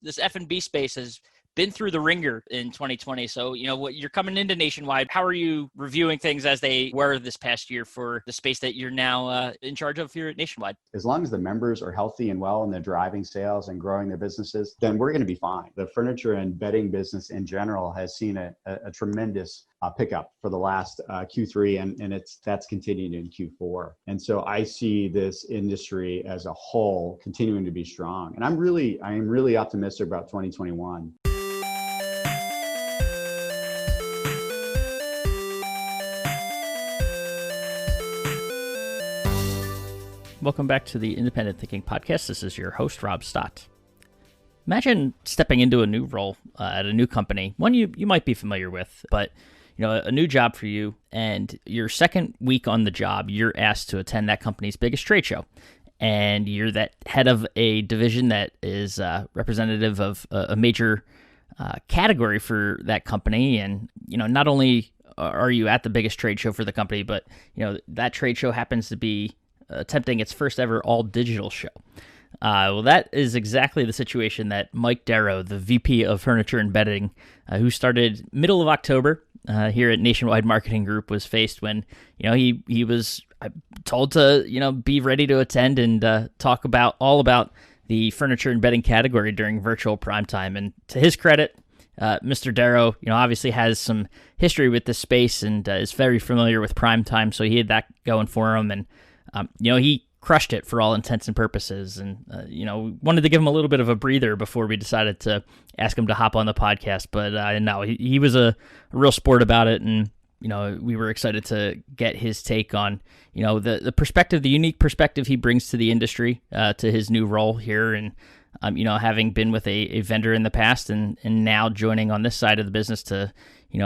this F&B space has been through the ringer in 2020. So, what you're coming into Nationwide, how are you reviewing things as they were this past year for the space that you're now in charge of here at Nationwide? As long as the members are healthy and well and they're driving sales and growing their businesses, then we're going to be fine. The furniture and bedding business in general has seen a tremendous pickup for the last Q3, and that's continued in Q4. And so I see this industry as a whole continuing to be strong. And I'm really optimistic about 2021. Welcome back to the Independent Thinking Podcast. This is your host, Rob Stott. Imagine stepping into a new role at a new company, one you might be familiar with, but a new job for you, and your second week on the job, you're asked to attend that company's biggest trade show. And you're that head of a division that is representative of a major category for that company. And, not only are you at the biggest trade show for the company, but, that trade show happens to be attempting its first ever all-digital show. Well, that is exactly the situation that Mike Derro, the VP of Furniture and Bedding, who started middle of October here at Nationwide Marketing Group, was faced when he was told to be ready to attend and talk all about the furniture and bedding category during Virtual PrimeTime. And to his credit, Mr. Derro, obviously has some history with this space and is very familiar with PrimeTime, so he had that going for him. And he crushed it for all intents and purposes, and wanted to give him a little bit of a breather before we decided to ask him to hop on the podcast. But no, he was a real sport about it, and we were excited to get his take on the perspective, the unique perspective he brings to the industry, to his new role here, and having been with a vendor in the past and now joining on this side of the business to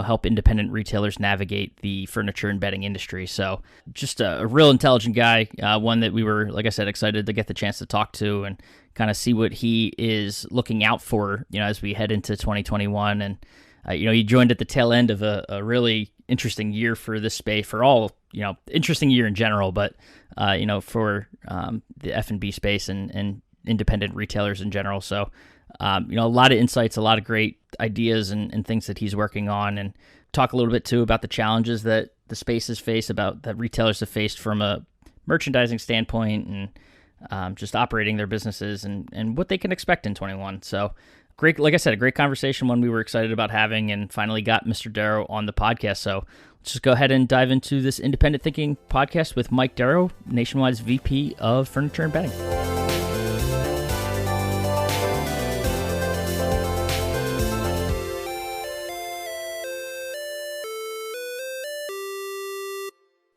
help independent retailers navigate the furniture and bedding industry. So just a real intelligent guy, one that we were, like I said, excited to get the chance to talk to and kind of see what he is looking out for, as we head into 2021. And, he joined at the tail end of a really interesting year for this space, for all, interesting year in general, but, for the F&B space and independent retailers in general. So, a lot of insights, a lot of great ideas and things that he's working on, and talk a little bit too about the challenges that the spaces face, about that retailers have faced from a merchandising standpoint, and just operating their businesses and what they can expect in 21. So great, like I said, a great conversation, one we were excited about having, and finally got Mr. Derro on the podcast. So let's just go ahead and dive into this Independent Thinking podcast with Mike Derro, Nationwide's VP of Furniture and Bedding.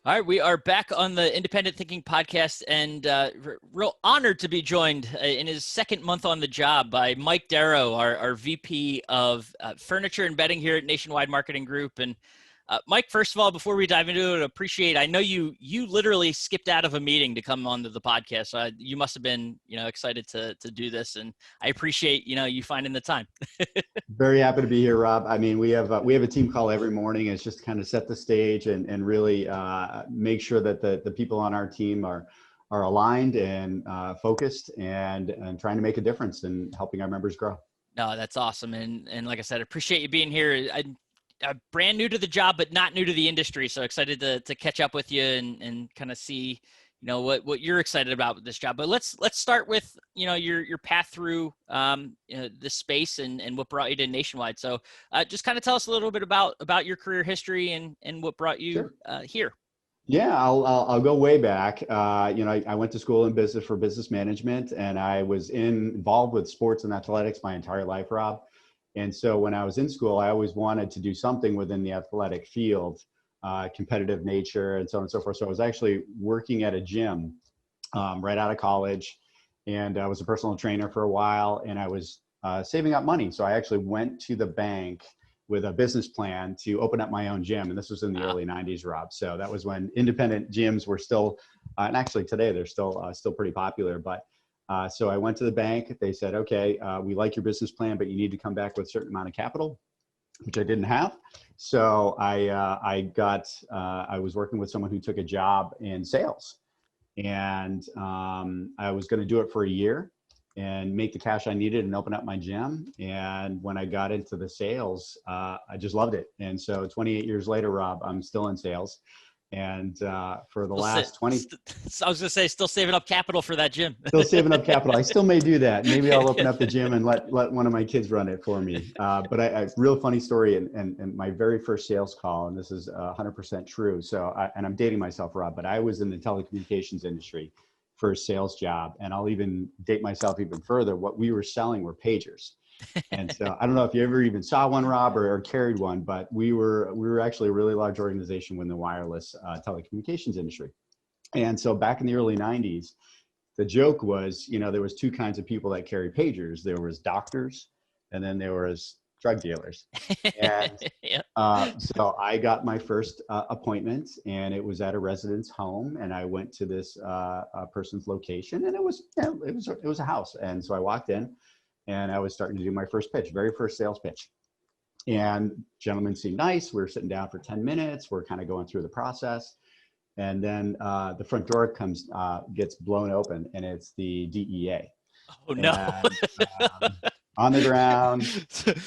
All right, we are back on the Independent Thinking Podcast, and real honored to be joined in his second month on the job by Mike Derro, our VP of Furniture and Bedding here at Nationwide Marketing Group. And Mike, first of all, before we dive into it, I know you literally skipped out of a meeting to come onto the podcast. So you must have been, excited to do this, and I appreciate, you finding the time. Very happy to be here, Rob. I mean, we have a team call every morning. It's just to kind of set the stage and really make sure that the people on our team are aligned and focused and trying to make a difference in helping our members grow. No, that's awesome. And like I said, I appreciate you being here. I'm brand new to the job, but not new to the industry. So excited to catch up with you and kind of see, what you're excited about with this job. But let's start with, your path through this space and what brought you to Nationwide. So just kind of tell us a little bit about your career history and what brought you here. Yeah, I'll go way back. I went to school in business management, and I was involved with sports and athletics my entire life, Rob. And so when I was in school, I always wanted to do something within the athletic field, competitive nature, and so on and so forth. So I was actually working at a gym right out of college, and I was a personal trainer for a while, and I was saving up money. So I actually went to the bank with a business plan to open up my own gym. And this was in the early 90s, Rob. So that was when independent gyms were still, and actually today they're still pretty popular, but so I went to the bank. They said, okay, we like your business plan, but you need to come back with a certain amount of capital, which I didn't have. So I was working with someone who took a job in sales, and I was going to do it for a year. and make the cash I needed and open up my gym. And when I got into the sales, I just loved it. And so 28 years later, Rob, I'm still in sales. And for the last 20, I was going to say, still saving up capital for that gym. still saving up capital. I still may do that. Maybe I'll open up the gym and let one of my kids run it for me. But a real funny story, and my very first sales call, and this is 100% true. So, and I'm dating myself, Rob, but I was in the telecommunications industry for a sales job. And I'll even date myself even further. What we were selling were pagers. And so I don't know if you ever even saw one, Rob, or carried one, but we were actually a really large organization within the wireless telecommunications industry. And so back in the early 90s, the joke was, there was two kinds of people that carry pagers. There was doctors, and then there was drug dealers. And Yep. So I got my first appointment, and it was at a resident's home, and I went to this person's location, and it was a house. And so I walked in, and I was starting to do my first pitch, very first sales pitch. And gentlemen seemed nice. We were sitting down for 10 minutes. We're kind of going through the process. And then the front door gets blown open, and it's the DEA. Oh, no. And, on the ground,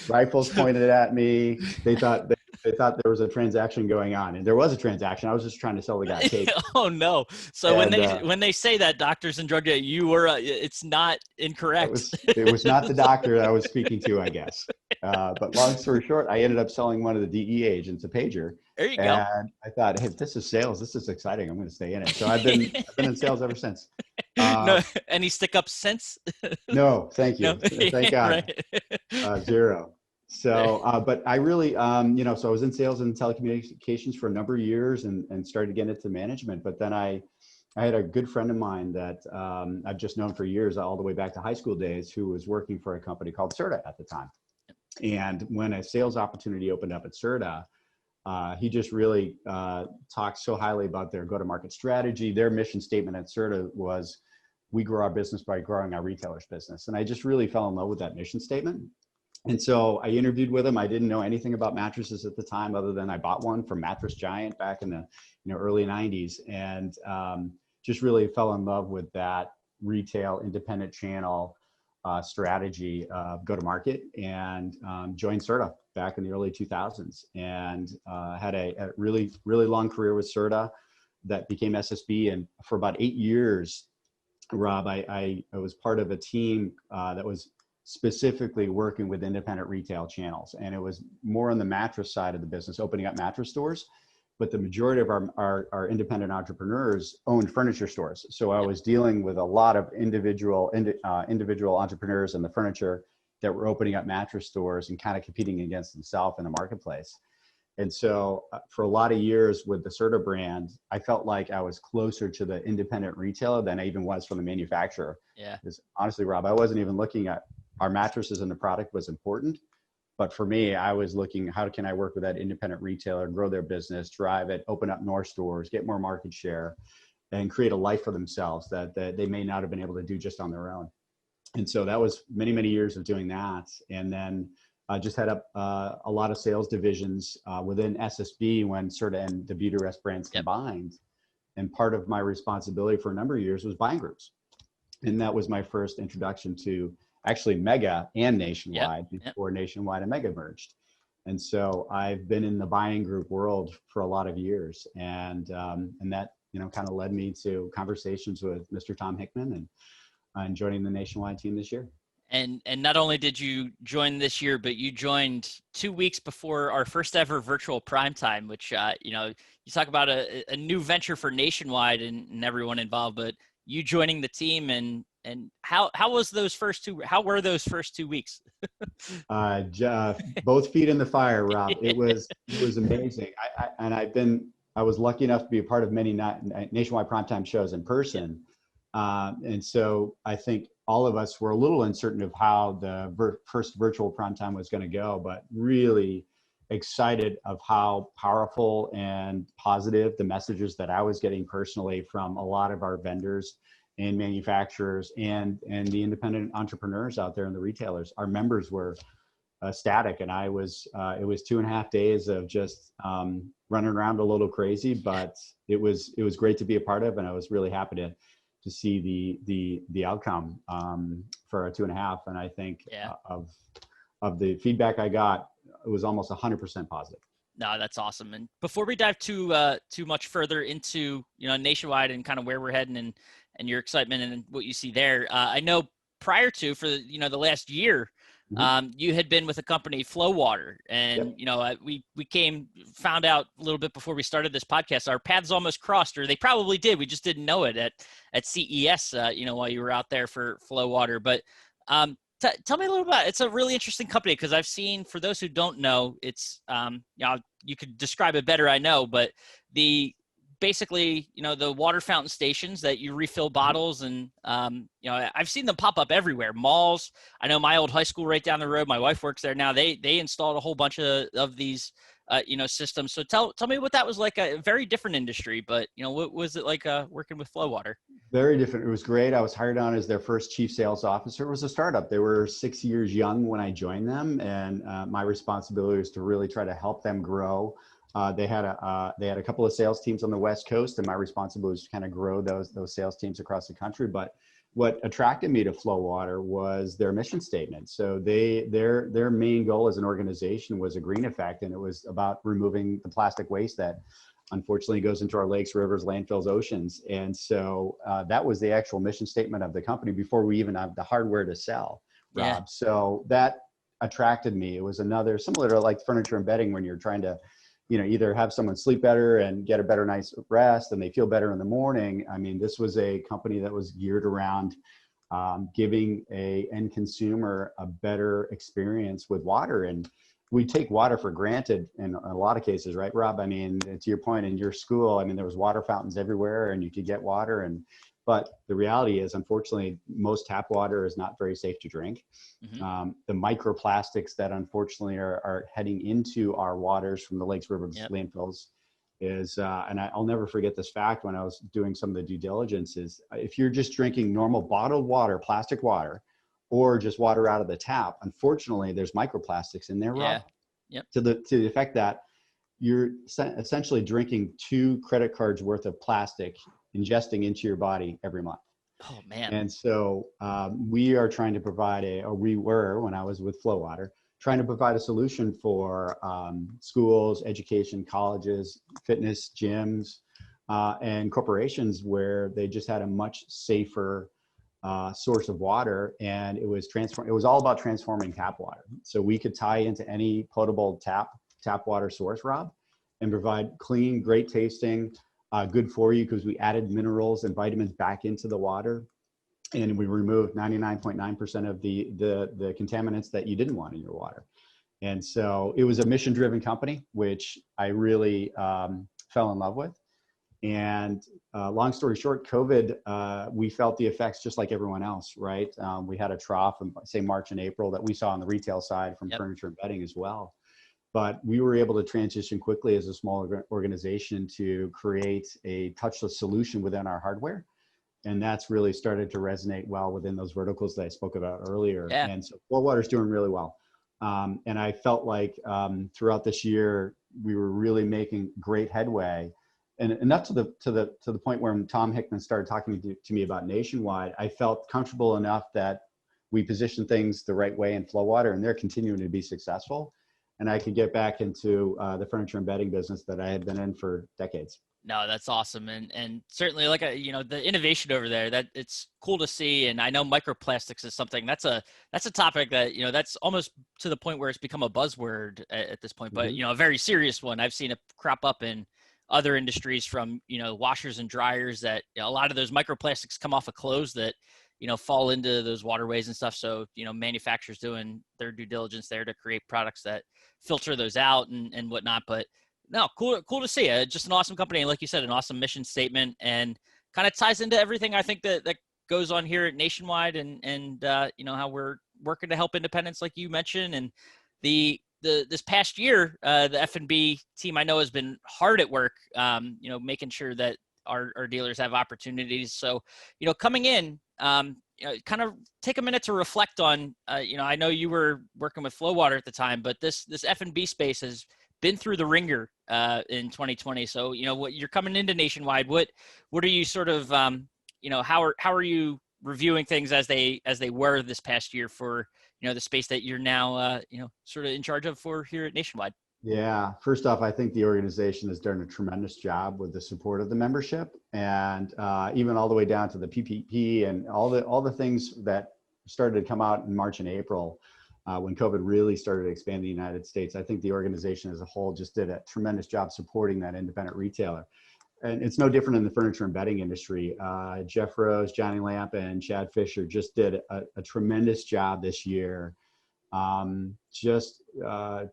rifles pointed at me. They thought there was a transaction going on, and there was a transaction. I was just trying to sell the guy cake. Oh no! So when they say that doctors and drug dealers, it's not incorrect. It was not the doctor I was speaking to, I guess. But long story short, I ended up selling one of the DEA agents a pager. There you go. And I thought, hey, this is sales. This is exciting. I'm going to stay in it. So I've been in sales ever since. No, any stick-ups since? No, thank you. No. Thank God. Right. Zero. So, but I really, so I was in sales and telecommunications for a number of years and started getting into management. But then I had a good friend of mine that I've just known for years, all the way back to high school days, who was working for a company called Serta at the time. And when a sales opportunity opened up at Serta, he just really talked so highly about their go-to-market strategy. Their mission statement at Serta was, we grow our business by growing our retailers' business. And I just really fell in love with that mission statement. And so I interviewed with him. I didn't know anything about mattresses at the time, other than I bought one from Mattress Giant back in the early 90s, and just really fell in love with that retail independent channel strategy of go-to-market, and joined Serta back in the early 2000s, and had a really, really long career with Serta that became SSB. And for about 8 years, Rob, I was part of a team that was specifically working with independent retail channels. And it was more on the mattress side of the business, opening up mattress stores. But the majority of our independent entrepreneurs owned furniture stores. So I was dealing with a lot of individual entrepreneurs in the furniture that were opening up mattress stores and kind of competing against themselves in the marketplace. And so for a lot of years with the Serta brand, I felt like I was closer to the independent retailer than I even was from the manufacturer. Yeah. Because honestly, Rob, I wasn't even looking at our mattresses, and the product was important. But for me, I was looking, how can I work with that independent retailer, grow their business, drive it, open up more stores, get more market share, and create a life for themselves that they may not have been able to do just on their own. And so that was many, many years of doing that. And then I just had a lot of sales divisions within SSB when Serta and the Beautyrest brands combined. And part of my responsibility for a number of years was buying groups. And that was my first introduction to actually Mega and Nationwide before Nationwide and Mega merged. And so I've been in the buying group world for a lot of years. And that, kind of led me to conversations with Mr. Tom Hickman and joining the Nationwide team this year. And not only did you join this year, but you joined 2 weeks before our first ever virtual PrimeTime, which, you talk about a new venture for Nationwide and everyone involved, but you joining the team and how were those first 2 weeks? Both feet in the fire, Rob. It was amazing. I was lucky enough to be a part of many Nationwide Primetime shows in person. And so I think all of us were a little uncertain of how the first virtual primetime was going to go, but really excited of how powerful and positive the messages that I was getting personally from a lot of our vendors and manufacturers and the independent entrepreneurs out there and the retailers. Our members were ecstatic, and it was 2.5 days of just running around a little crazy, but it was great to be a part of, and I was really happy to to see the outcome for a 2.5. And I think of the feedback I got, it was almost 100% positive. No, that's awesome. And before we dive too much further into, Nationwide and kind of where we're heading and your excitement and what you see there, I know prior to, for the last year, you had been with a company, Flow Water, and we found out a little bit before we started this podcast. Our paths almost crossed, or they probably did. We just didn't know it at CES, while you were out there for Flow Water. But tell me a little about it. It's a really interesting company because I've seen, for those who don't know, it's you could describe it better, I know, but basically, the water fountain stations that you refill bottles, and I've seen them pop up everywhere. Malls. I know my old high school right down the road. My wife works there now. They installed a whole bunch of these systems. So tell me what that was like. A very different industry, but what was it like working with Flow Water? Very different. It was great. I was hired on as their first chief sales officer. It was a startup. They were 6 years young when I joined them, and my responsibility was to really try to help them grow. They had a couple of sales teams on the West Coast, and my responsibility was to kind of grow those sales teams across the country. But what attracted me to Flow Water was their mission statement. So their main goal as an organization was a green effect, and it was about removing the plastic waste that unfortunately goes into our lakes, rivers, landfills, oceans. And so that was the actual mission statement of the company before we even have the hardware to sell, Rob. Yeah. So that attracted me. It was another, similar to like furniture and bedding, when you're trying to either have someone sleep better and get a better night's rest and they feel better in the morning. I mean, this was a company that was geared around giving a end consumer a better experience with water. And we take water for granted in a lot of cases, right, Rob? I mean, to your point, in your school, I mean, there was water fountains everywhere and you could get water. But the reality is, unfortunately, most tap water is not very safe to drink. Mm-hmm. The microplastics that unfortunately are heading into our waters from the lakes, rivers, landfills is, and I'll never forget this fact when I was doing some of the due diligence, is if you're just drinking normal bottled water, plastic water, or just water out of the tap, unfortunately, there's microplastics in there, Rob. To the effect that you're essentially drinking 2 credit cards worth of plastic ingesting into your body every month. Oh man. And so we are trying to provide we were, when I was with Flow Water, trying to provide a solution for schools, education, colleges, fitness, gyms, and corporations where they just had a much safer source of water. And it was all about transforming tap water. So we could tie into any potable tap water source, Rob, and provide clean, great tasting, good for you, because we added minerals and vitamins back into the water, and we removed 99.9% of the contaminants that you didn't want in your water. And so it was a mission-driven company, which I really fell in love with. And long story short, COVID, we felt the effects just like everyone else, right? We had a trough in, say, March and April that we saw on the retail side from furniture and bedding as well. But we were able to transition quickly as a small organization to create a touchless solution within our hardware. And that's really started to resonate well within those verticals that I spoke about earlier. Yeah. And so Flow Water is doing really well. And I felt like throughout this year, we were really making great headway. And enough to the point where Tom Hickman started talking to me about Nationwide, I felt comfortable enough that we positioned things the right way in Flow Water, and they're continuing to be successful. And I could get back into the furniture and bedding business that I had been in for decades. No, that's awesome. And certainly like the innovation over there, that it's cool to see. And I know microplastics is something that's a topic that, that's almost to the point where it's become a buzzword at this point, but a very serious one. I've seen it crop up in other industries, from, washers and dryers, that a lot of those microplastics come off of clothes that, fall into those waterways and stuff. So, manufacturers doing their due diligence there to create products that filter those out and whatnot. But no, cool to see. Just an awesome company. And like you said, an awesome mission statement, and kind of ties into everything I think that goes on here at Nationwide, and how we're working to help independents, like you mentioned. And this past year, the F&B team I know has been hard at work, making sure that our dealers have opportunities. So, coming in, kind of take a minute to reflect on, I know you were working with Flow Water at the time, but this F&B space has been through the ringer in 2020. So, what you're coming into Nationwide, what are you sort of how are you reviewing things as they were this past year for, the space that you're now, sort of in charge of for here at Nationwide? Yeah, first off, I think the organization has done a tremendous job with the support of the membership, and even all the way down to the PPP and all the things that started to come out in March and April when COVID really started to expand in the United States. I think the organization as a whole just did a tremendous job supporting that independent retailer. And it's no different in the furniture and bedding industry. Jeff Rose, Johnny Lamp, and Chad Fisher just did a tremendous job this year, just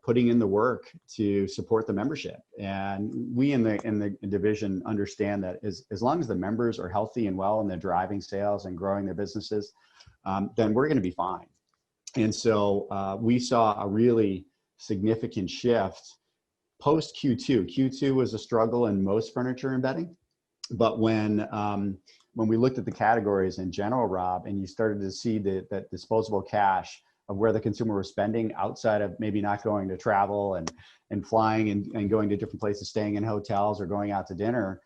putting in the work to support the membership. And we in the division understand that as long as the members are healthy and well and they're driving sales and growing their businesses, then we're going to be fine. And so we saw a really significant shift post Q2. Q2 was a struggle in most furniture and bedding, but when we looked at the categories in general, Rob, and you started to see that disposable cash of where the consumer was spending outside of maybe not going to travel and flying and going to different places, staying in hotels or going out to dinner,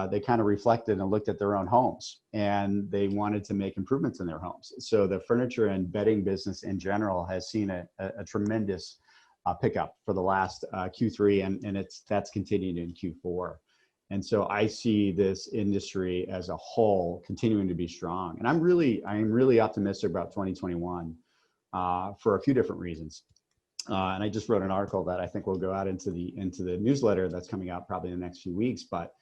they kind of reflected and looked at their own homes, and they wanted to make improvements in their homes. So the furniture and bedding business in general has seen a tremendous pickup for the last Q3, and that's continued in Q4. And so I see this industry as a whole continuing to be strong. And I'm really optimistic about 2021 for a few different reasons. And I just wrote an article that I think will go out into the newsletter that's coming out probably in the next few weeks. But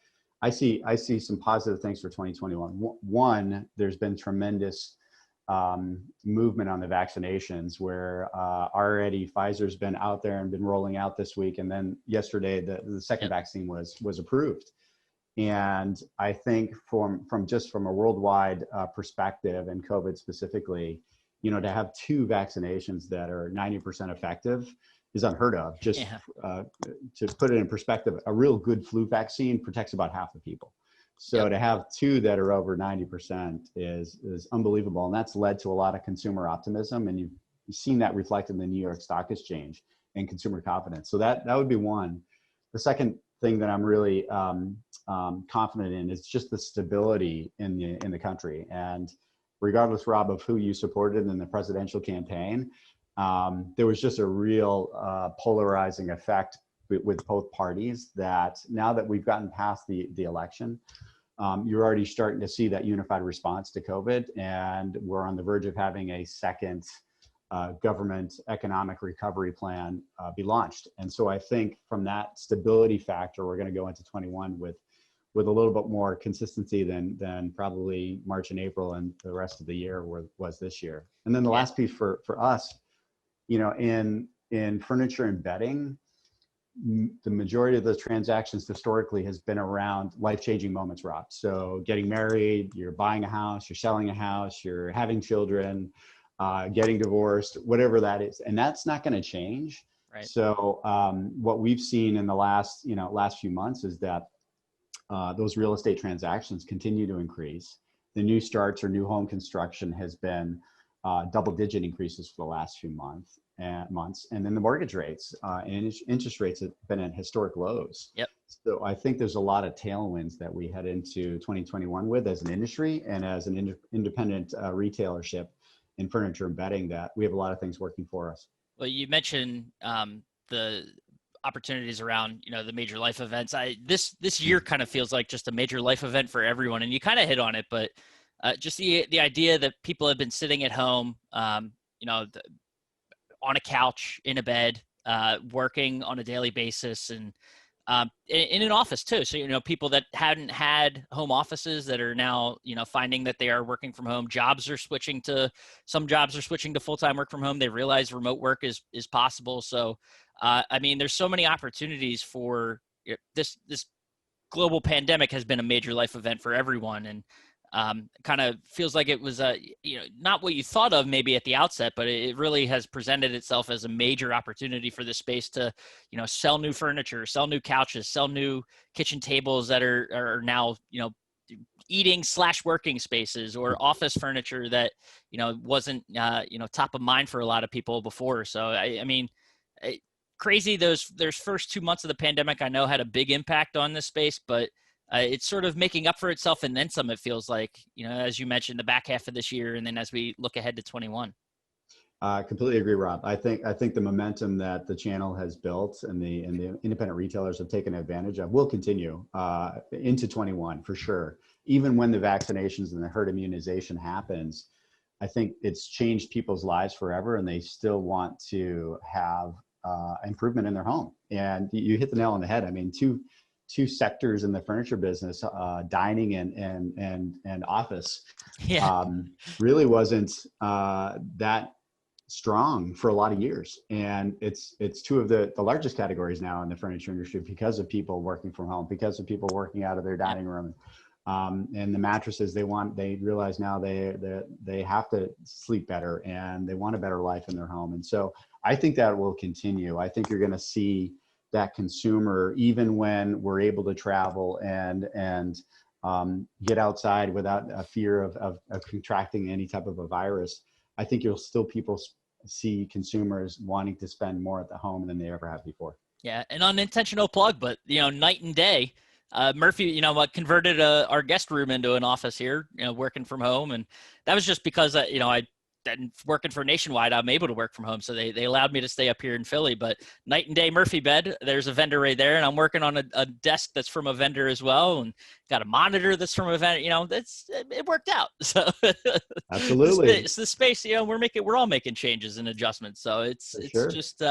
I see some positive things for 2021. One, there's been tremendous movement on the vaccinations, where already Pfizer's been out there and been rolling out this week, and then yesterday the second vaccine was approved. And I think from a worldwide perspective, and COVID specifically, to have two vaccinations that are 90% effective is unheard of. Just to put it in perspective, a real good flu vaccine protects about half the people. So to have two that are over 90% is unbelievable. And that's led to a lot of consumer optimism. And you've seen that reflected in the New York Stock Exchange and consumer confidence. So that would be one. The second thing that I'm really confident in is just the stability in the country. And regardless, Rob, of who you supported in the presidential campaign, there was just a real polarizing effect with both parties, that now that we've gotten past the election, you're already starting to see that unified response to COVID, and we're on the verge of having a second government economic recovery plan be launched. And so I think from that stability factor, we're going to go into 21 with a little bit more consistency than probably March and April and the rest of the year was this year. And then the last piece for us, in furniture and bedding, the majority of the transactions historically has been around life-changing moments, Rob. So getting married, you're buying a house, you're selling a house, you're having children, getting divorced, whatever that is. And that's not going to change. Right. So what we've seen in the last few months is that those real estate transactions continue to increase. The new starts or new home construction has been double-digit increases for the last few months. And then the mortgage rates and interest rates have been at historic lows. Yep. So I think there's a lot of tailwinds that we head into 2021 with as an industry and as an independent retailership in furniture and bedding, that we have a lot of things working for us. Well, you mentioned the opportunities around, the major life events. This year kind of feels like just a major life event for everyone, and you kind of hit on it, but just the idea that people have been sitting at home, on a couch, in a bed, working on a daily basis, and in an office too. So, people that hadn't had home offices that are now, finding that they are working from home. Some jobs are switching to full-time work from home. They realize remote work is possible. So, there's so many opportunities for this global pandemic has been a major life event for everyone. And kind of feels like it was not what you thought of maybe at the outset, but it really has presented itself as a major opportunity for this space to, sell new furniture, sell new couches, sell new kitchen tables that are now, eating/working spaces, or office furniture that, wasn't, top of mind for a lot of people before. So, crazy. Those first 2 months of the pandemic, I know, had a big impact on this space, but it's sort of making up for itself and then some, it feels like, as you mentioned, the back half of this year. And then as we look ahead to 21. Completely agree, Rob. I think the momentum that the channel has built and the independent retailers have taken advantage of will continue into 21 for sure. Even when the vaccinations and the herd immunization happens, I think it's changed people's lives forever, and they still want to have improvement in their home. And you hit the nail on the head. I mean, two sectors in the furniture business, dining and office, Yeah. really wasn't that strong for a lot of years. And it's two of the largest categories now in the furniture industry because of people working from home, because of people working out of their dining room. And the mattresses they realize now they have to sleep better and they want a better life in their home. And so I think that will continue. I think you're going to see that consumer, even when we're able to travel and get outside without a fear of contracting any type of a virus. I think you'll still see consumers wanting to spend more at the home than they ever have before. Yeah, an unintentional plug, but night and day. Murphy, converted our guest room into an office here, working from home, and that was just because I working for Nationwide, I'm able to work from home, so they allowed me to stay up here in Philly. But night and day, Murphy bed. There's a vendor right there, and I'm working on a desk that's from a vendor as well, and got a monitor that's from a vendor. It worked out. So Absolutely, it's the space. We're all making changes and adjustments. So it's sure. just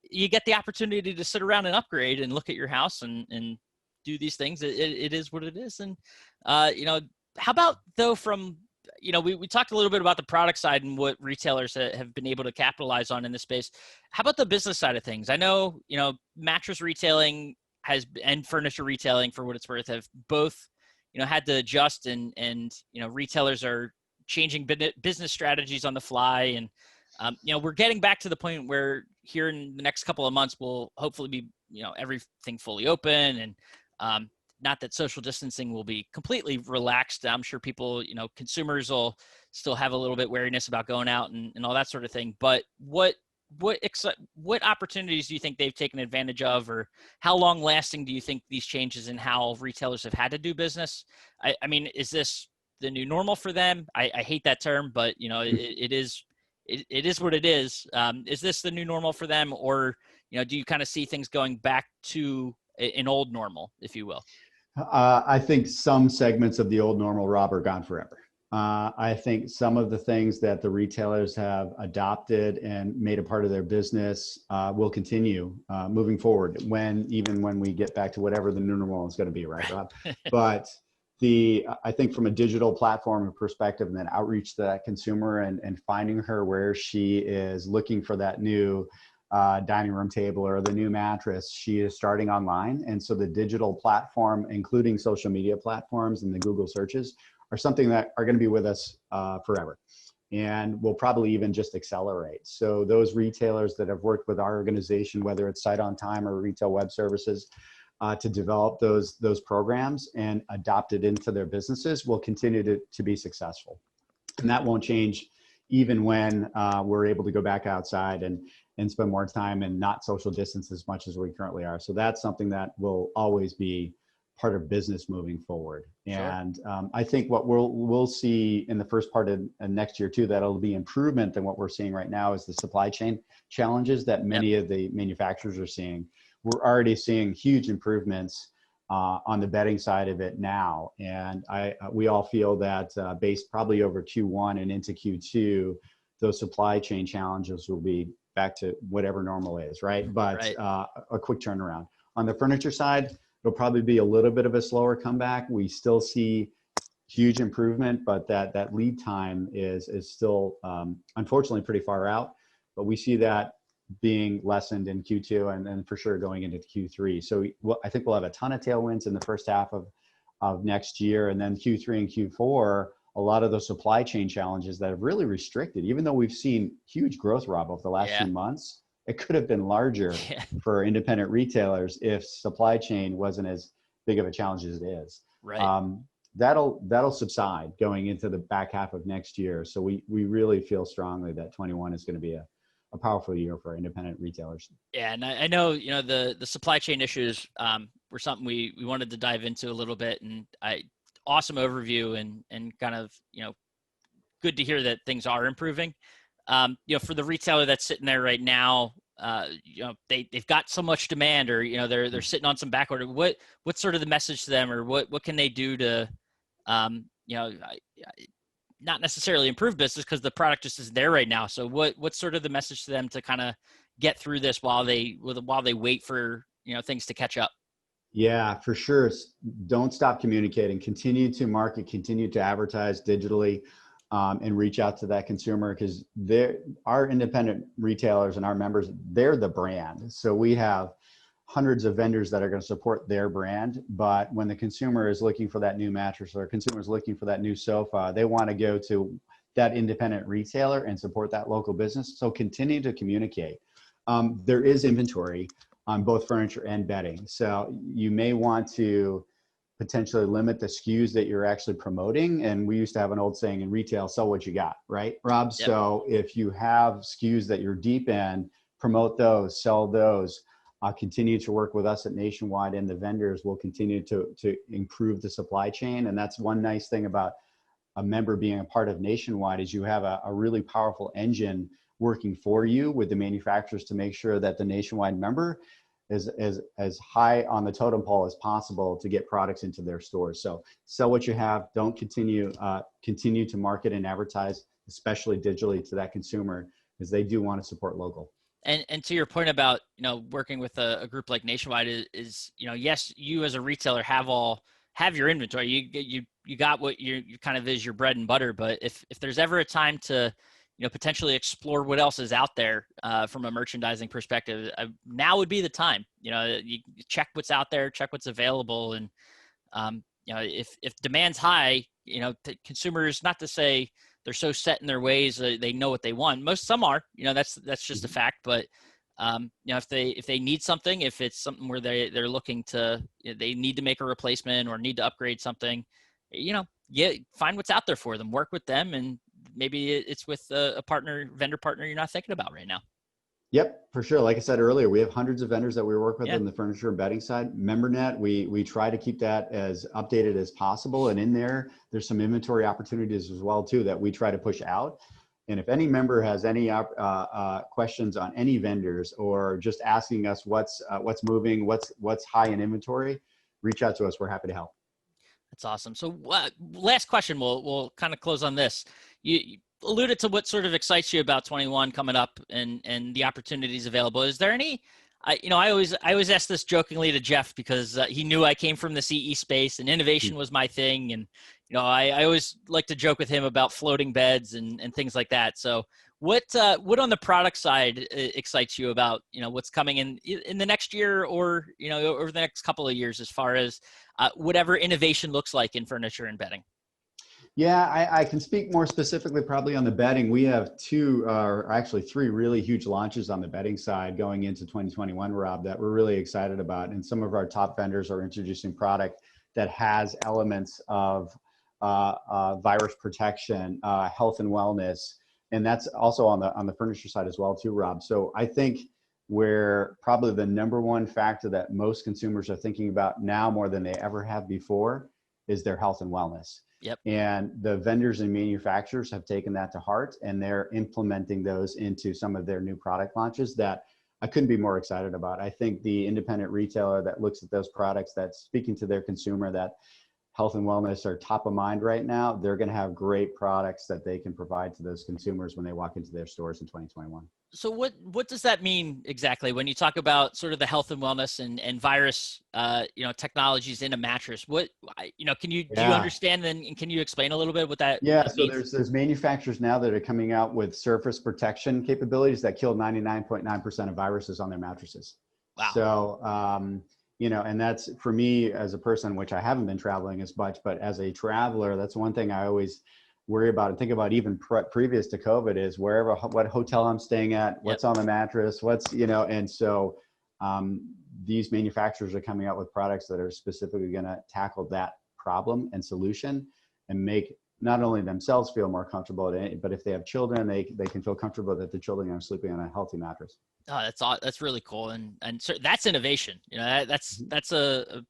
you get the opportunity to sit around and upgrade and look at your house and do these things. It is what it is. And how about though from we talked a little bit about the product side and what retailers have been able to capitalize on in this space. How about the business side of things? I know, mattress retailing and furniture retailing, for what it's worth, have both, had to adjust and retailers are changing business strategies on the fly. And, we're getting back to the point where here in the next couple of months, we'll hopefully be, everything fully open and, not that social distancing will be completely relaxed. I'm sure people, consumers will still have a little bit wariness about going out and all that sort of thing. But what opportunities do you think they've taken advantage of, or how long lasting do you think these changes in how retailers have had to do business? I mean, is this the new normal for them? I hate that term, but it is what it is. Is this the new normal for them, or do you kind of see things going back to an old normal, if you will? I think some segments of the old normal, Rob, are gone forever. I think some of the things that the retailers have adopted and made a part of their business will continue moving forward even when we get back to whatever the new normal is going to be, right, Rob? But I think from a digital platform perspective and then outreach to that consumer and finding her where she is looking for that new dining room table or the new mattress, she is starting online. And so the digital platform, including social media platforms and the Google searches, are something that are going to be with us forever and will probably even just accelerate. So those retailers that have worked with our organization, whether it's Sight on Time or Retail Web Services, to develop those programs and adopt it into their businesses will continue to be successful. And that won't change even when we're able to go back outside and spend more time and not social distance as much as we currently are. So that's something that will always be part of business moving forward. Sure. And I think what we'll see in the first part of next year too, that'll be improvement than what we're seeing right now is the supply chain challenges that many of the manufacturers are seeing. We're already seeing huge improvements on the bedding side of it now. And we all feel that based probably over Q1 and into Q2, those supply chain challenges will be back to whatever normal is, right? But right. A quick turnaround. On the furniture side, it'll probably be a little bit of a slower comeback. We still see huge improvement, but that lead time is still unfortunately pretty far out. But we see that being lessened in Q2 and then for sure going into Q3. So I think we'll have a ton of tailwinds in the first half of next year. And then Q3 and Q4, a lot of those supply chain challenges that have really restricted, even though we've seen huge growth, Rob, over the last few months, it could have been larger for independent retailers if supply chain wasn't as big of a challenge as it is. Right. That'll subside going into the back half of next year. So we really feel strongly that 21 is going to be a powerful year for independent retailers. Yeah, and I know the supply chain issues were something we wanted to dive into a little bit, and awesome overview and kind of, good to hear that things are improving. For the retailer that's sitting there right now, they've got so much demand, or they're sitting on some back order. What's sort of the message to them, or what can they do to not necessarily improve business, because the product just isn't there right now. So what's sort of the message to them to kind of get through this while they wait for things to catch up? Yeah, for sure. Don't stop communicating. Continue to market. Continue to advertise digitally, and reach out to that consumer, because our independent retailers and our members, they're the brand. So we have hundreds of vendors that are going to support their brand. But when the consumer is looking for that new mattress, or consumer is looking for that new sofa, they want to go to that independent retailer and support that local business. So continue to communicate. There is inventory on both furniture and bedding. So you may want to potentially limit the SKUs that you're actually promoting. And we used to have an old saying in retail, sell what you got, right, Rob? Yep. So if you have SKUs that you're deep in, promote those, sell those. Continue to work with us at Nationwide, and the vendors will continue to improve the supply chain. And that's one nice thing about a member being a part of Nationwide, is you have a really powerful engine working for you with the manufacturers to make sure that the Nationwide member is as high on the totem pole as possible to get products into their stores. So sell what you have. Don't continue to market and advertise, especially digitally, to that consumer, because they do want to support local. And to your point about, working with a group like Nationwide is, yes, you as a retailer have your inventory. You got what you kind of is your bread and butter. But if there's ever a time to, potentially explore what else is out there from a merchandising perspective, now would be the time. You check what's out there, check what's available. And, if demand's high, consumers, not to say they're so set in their ways, they know what they want. Some are, that's just a fact. But if they need something, if it's something where they're looking to, they need to make a replacement or need to upgrade something, find what's out there for them, work with them, and maybe it's with a vendor partner you're not thinking about right now. Yep, for sure. Like I said earlier, we have hundreds of vendors that we work with on the furniture and bedding side. MemberNet, we try to keep that as updated as possible. And in there's some inventory opportunities as well too that we try to push out. And if any member has any questions on any vendors, or just asking us what's moving, what's high in inventory, reach out to us. We're happy to help. That's awesome. So last question, we'll kind of close on this. You alluded to what sort of excites you about 21 coming up and the opportunities available. Is there any, I always ask this jokingly to Jeff, because he knew I came from the CE space and innovation was my thing. And, I always like to joke with him about floating beds and things like that. So what on the product side excites you about, what's coming in the next year, or, over the next couple of years, as far as whatever innovation looks like in furniture and bedding? Yeah, I can speak more specifically probably on the bedding. We have actually three really huge launches on the bedding side going into 2021, Rob, that we're really excited about. And some of our top vendors are introducing product that has elements of virus protection, health and wellness. And that's also on the furniture side as well too, Rob. So I think where probably the number one factor that most consumers are thinking about now more than they ever have before is their health and wellness. Yep. And the vendors and manufacturers have taken that to heart, and they're implementing those into some of their new product launches that I couldn't be more excited about. I think the independent retailer that looks at those products, that's speaking to their consumer, that health and wellness are top of mind right now, they're going to have great products that they can provide to those consumers when they walk into their stores in 2021. So what does that mean exactly when you talk about sort of the health and wellness and virus, technologies in a mattress? What, do you understand, and can you explain a little bit what that means? So there's manufacturers now that are coming out with surface protection capabilities that kill 99.9% of viruses on their mattresses. Wow. So, and that's, for me as a person, which I haven't been traveling as much, but as a traveler, that's one thing I always worry about and think about, even previous to COVID, is what hotel I'm staying at, what's on the mattress, and so these manufacturers are coming out with products that are specifically going to tackle that problem and solution and make not only themselves feel more comfortable, but if they have children, they can feel comfortable that the children are sleeping on a healthy mattress. Oh, that's really cool, and so that's innovation. That's a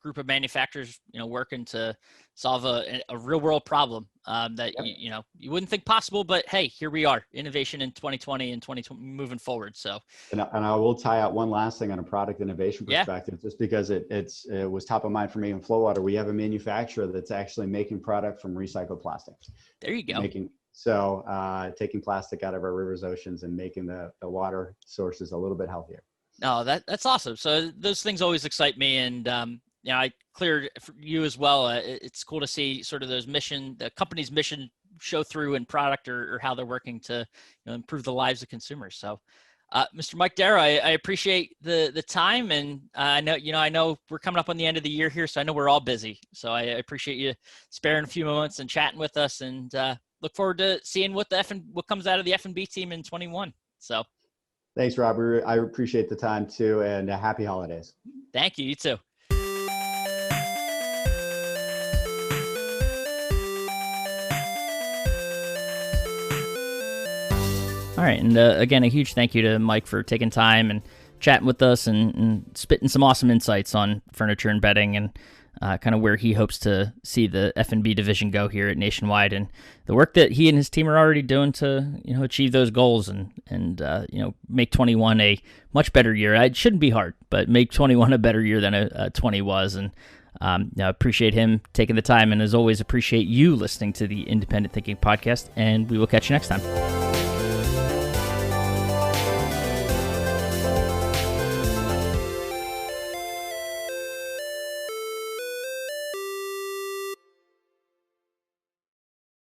group of manufacturers, working to solve a real world problem that Yep. you wouldn't think possible, but hey, here we are, innovation in 2020 and 2020 moving forward. So, And I will tie out one last thing on a product innovation perspective, just because it was top of mind for me in Flowwater. We have a manufacturer that's actually making product from recycled plastics. There you go. Taking plastic out of our rivers, oceans, and making the water sources a little bit healthier. No, that's awesome. So those things always excite me, and I cleared for you as well. It's cool to see sort of the company's mission show through in product or how they're working to improve the lives of consumers. So, Mr. Mike Derro, I appreciate the time, and I know we're coming up on the end of the year here, so I know we're all busy. So I appreciate you sparing a few moments and chatting with us, and look forward to seeing what comes out of the F&B team in 21. So. Thanks, Robert. I appreciate the time too, and happy holidays. Thank you. You too. All right, and again, a huge thank you to Mike for taking time and chatting with us and spitting some awesome insights on furniture and bedding and kind of where he hopes to see the F&B division go here at Nationwide, and the work that he and his team are already doing to achieve those goals and make 21 a much better year. It shouldn't be hard, but make 21 a better year than a 20 was. And I appreciate him taking the time, and as always, appreciate you listening to the Independent Thinking Podcast. And we will catch you next time.